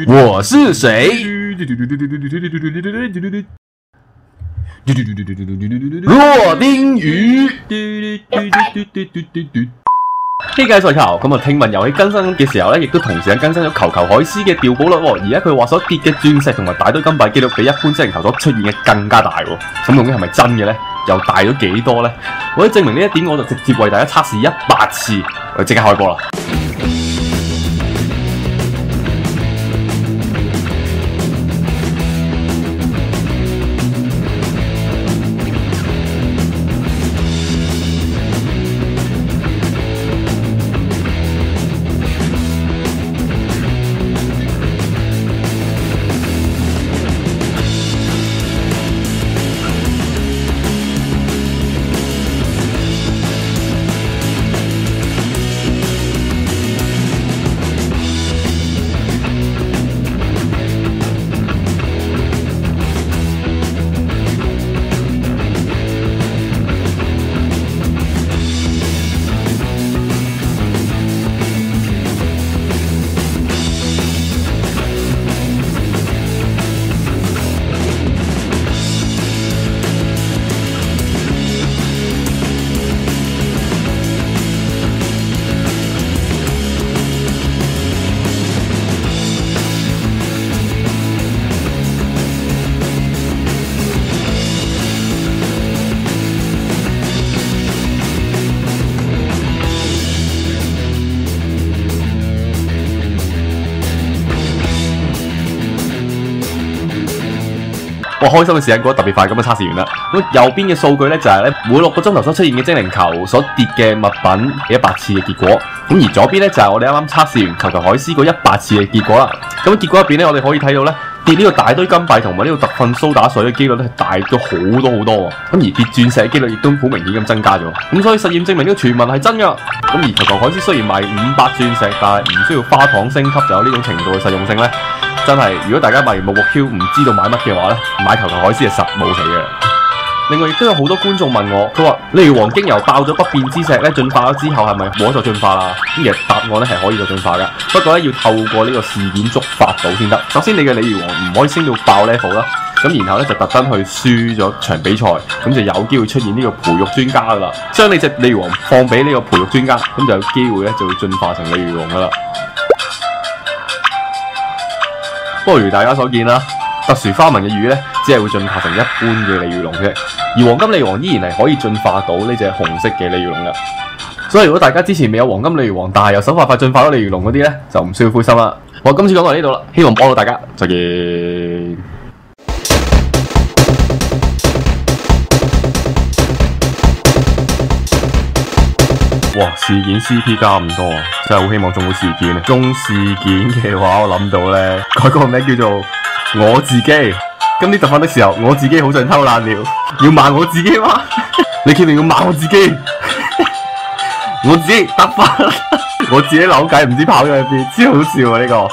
我是谁？洛丁魚。呢屆賽球咁啊，聽聞遊戲更新嘅時候咧，亦都同時間更新咗球球海獅嘅掉寶率喎。而家佢話所跌嘅鑽石同埋大堆金幣記錄比一般星人球所出現嘅更加大喎。咁究竟係咪真嘅咧？又大咗幾多咧？為咗證明呢一點，我就直接為大家測試100次，我即刻開波啦！我開心嘅時間過得特別快，咁就測試完啦。咁右邊嘅數據咧就係咧每6個鐘頭所出現嘅精靈球所跌嘅物品100次嘅結果。咁而左邊咧就係我哋啱啱測試完球球海獅嗰100次嘅結果啦。咁結果入邊咧，我哋可以睇到咧跌呢個大堆金幣同埋呢個特訓蘇打水嘅機率咧係大咗好多好多喎。咁而跌鑽石嘅機率亦都好明顯咁增加咗。咁所以實驗證明呢個傳聞係真㗎。咁而球球海獅雖然賣500鑽石，但係唔需要花糖升級就有呢種程度嘅實用性咧。真係，如果大家迷木木 Q 唔知道買乜嘅話咧，買球球海獅係實冇死嘅。另外亦都有好多觀眾問我，佢話例如黃經由爆咗不變之石咧進化咗之後係咪冇得再進化啦？咁其實答案咧係可以再進化嘅，不過咧要透過呢個事件觸發到先得。首先你嘅鯉魚王唔可以升到爆 level 啦，咁然後咧就特登去輸咗場比賽，咁就有機會出現呢個培育專家噶啦。將你隻鯉魚王放俾呢個培育專家，咁就有機會咧就會進化成鯉魚王噶啦。不過如大家所見啦，特殊花紋嘅魚咧，只係會進化成一般嘅鯉魚龍啫，而黃金鯉魚王依然係可以進化到呢隻紅色嘅鯉魚龍噶。所以如果大家之前未有黃金鯉魚王，但係又手快進化到鯉魚龍嗰啲咧，就唔需要灰心啦。我今次講到呢度啦，希望幫到大家，再見。哇！事件 CP 加咁多啊，真係好希望中到事件啊！中事件嘅話，我諗到咧，改個名叫做我自己。今年特訓的時候，我自己好想偷懶了，要罵我自己嗎？你決定要罵我自己？我自己得返，我自己扭計唔知跑咗去邊，超好笑啊呢個！